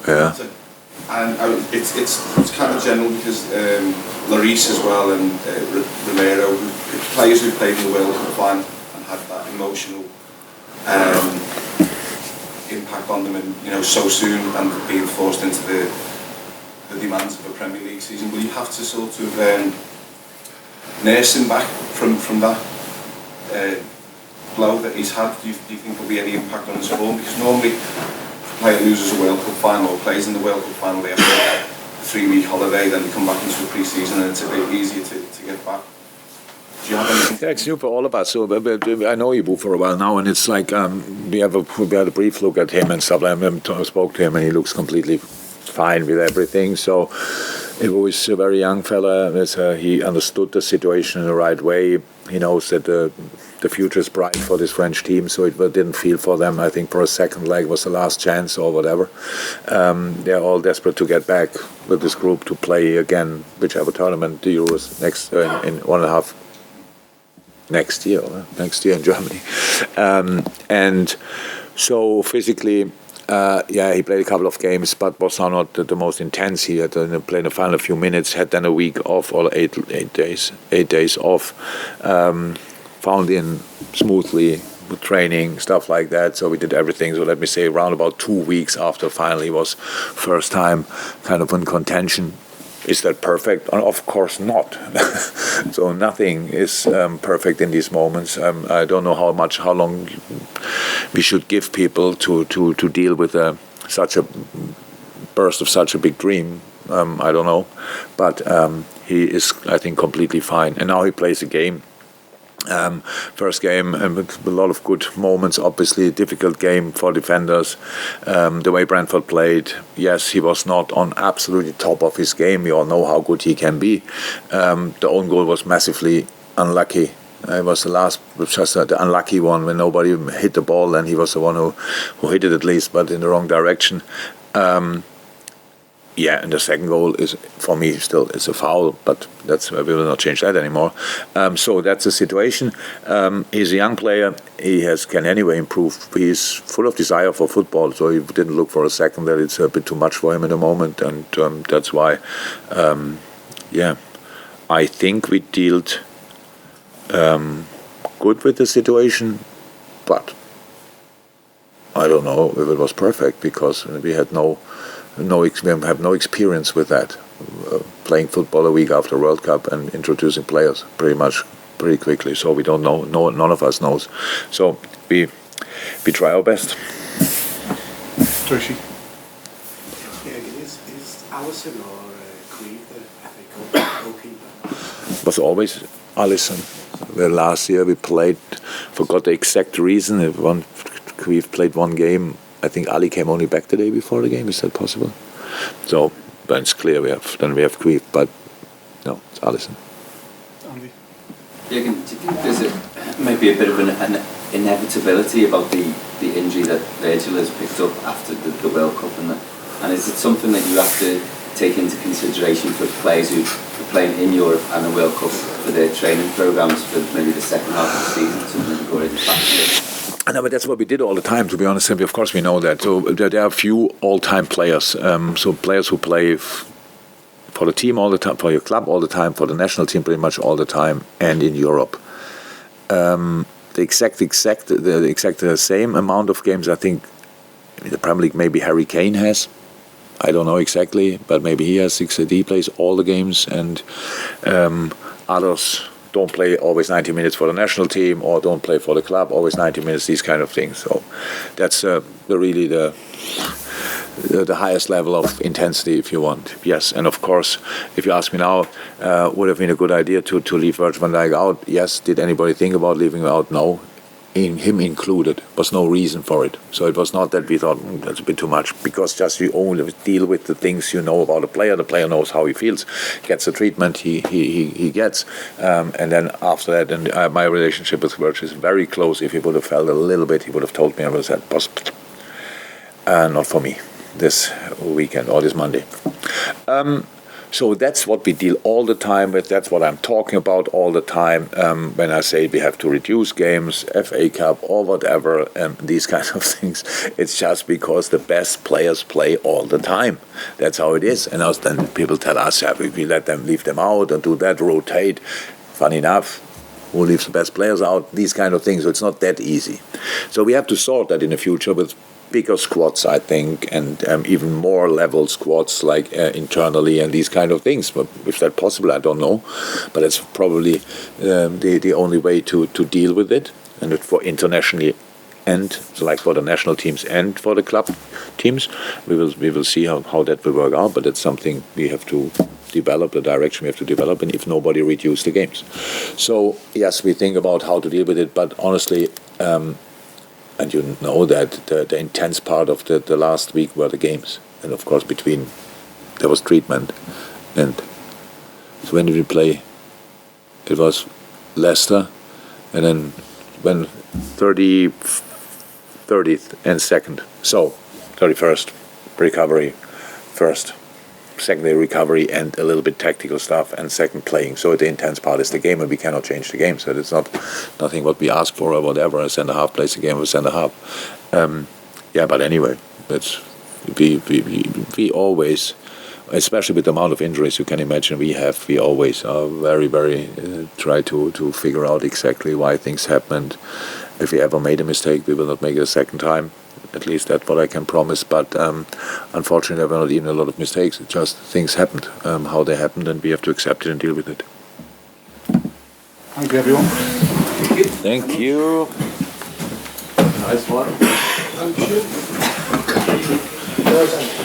Yeah. And it's kind of general because Lloris as well and Romero, players who played in the World Cup final and had that emotional impact on them, and so soon, and being forced into the demands of a Premier League season. Will you have to sort of nurse him back from that blow that he's had? Do you think there'll be any impact on his form? Because normally, if a player loses a World Cup final or plays in the World Cup final, they have a 3-week holiday, then they come back into the pre-season, and it's a bit easier to get back. Do you have anything? Yeah, it's new for all of us. So I know Ibu for a while now, and it's like we had a brief look at him and stuff. I spoke to him, and he looks completely fine with everything. So Ibu is a very young fella. He understood the situation in the right way. He knows that the future is bright for this French team, so it didn't feel for them. I think for a second leg was the last chance or whatever. They're all desperate to get back with this group to play again, whichever tournament, the Euros next in 1.5 next year in Germany. And so physically, he played a couple of games, but was not the most intense. He had played the final few minutes, had then a week off, or 8 days off, found in smoothly with training, stuff like that. So we did everything. So let me say around about 2 weeks after finally was first time kind of in contention. Is that perfect? Of course not. So nothing is perfect in these moments. I don't know how long we should give people to deal with such a burst of such a big dream. I don't know, but he is, I think, completely fine. And now he plays a game. First game, with a lot of good moments. Obviously, a difficult game for defenders. The way Brentford played, yes, he was not on absolutely top of his game. We all know how good he can be. The own goal was massively unlucky. It was the last, just the unlucky one when nobody hit the ball, and he was the one who hit it at least, but in the wrong direction. And the second goal is, for me, still is a foul, but we will not change that anymore. So that's the situation. He's a young player. He can anyway improve. He's full of desire for football, so he didn't look for a second that it's a bit too much for him in the moment, and that's why, I think we dealt good with the situation, but I don't know if it was perfect because we had we have no experience with that, playing football a week after World Cup and introducing players pretty quickly. So we don't know. None of us knows. So we try our best. Trishi. Is Allison or Creed the FA Cup goalkeeper? It was always Allison. Well, last year we played. Forgot the exact reason. We've played one game. I think Ali came only back the day before the game. Is that possible? So, but it's clear we have Queef, but no, it's Allison. Andy? Jurgen, do you think there's maybe a bit of an inevitability about the injury that Virgil has picked up after the World Cup, and is it something that you have to take into consideration for players who are playing in Europe and the World Cup for their training programmes for maybe the second half of the season, something that you've already factored in? No, but that's what we did all the time, to be honest. Of course, we know that. So there are a few all-time players. So players who play for the team all the time, for your club all the time, for the national team pretty much all the time, and in Europe. The exact same amount of games, I think, in the Premier League, maybe Harry Kane has. I don't know exactly, but maybe he has 6. He plays all the games, and others don't play always 90 minutes for the national team, or don't play for the club always 90 minutes, these kind of things. So that's really the highest level of intensity, if you want. Yes, and of course, if you ask me now, would have been a good idea to leave Virgil van Dijk out? Yes. Did anybody think about leaving him out? No. Him included, was no reason for it. So it was not that we thought that's a bit too much, because just you only deal with the things you know about the player. The player knows how he feels, gets the treatment he gets, and then after that, and my relationship with Virgil is very close. If he would have felt a little bit, he would have told me. I would have said, "Boss, not for me this weekend or this Monday." So that's what we deal all the time with. That's what I'm talking about all the time when I say we have to reduce games, FA Cup or whatever, these kinds of things. It's just because the best players play all the time. That's how it is. And then people tell us, yeah, we let them leave them out and do that, rotate. Funny enough, who leaves the best players out? These kind of things. So it's not that easy. So we have to sort that in the future with bigger squads, I think, and even more level squads like internally and these kind of things. But if that's possible, I don't know. But it's probably the only way to deal with it, and for internationally and so like for the national teams and for the club teams, we will see how that will work out. But it's something we have to develop, the direction we have to develop, and if nobody reduce the games. So yes, we think about how to deal with it, but honestly. And you know that the intense part of the last week were the games. And of course there was treatment. And so when did we play? It was Leicester. And then when 30th and 2nd. So 31st, recovery, first. Secondary recovery and a little bit tactical stuff, and second playing. So the intense part is the game, and we cannot change the game. So it's not nothing what we ask for or whatever. A centre half plays the game with centre half. But anyway, that's we always, especially with the amount of injuries you can imagine we always are very very try to figure out exactly why things happened. If we ever made a mistake, we will not make it a second time. At least that's what I can promise. But unfortunately, there were not even a lot of mistakes. It's just things happened, how they happened, and we have to accept it and deal with it. Thank you, everyone. Thank you. Nice one. Thank you.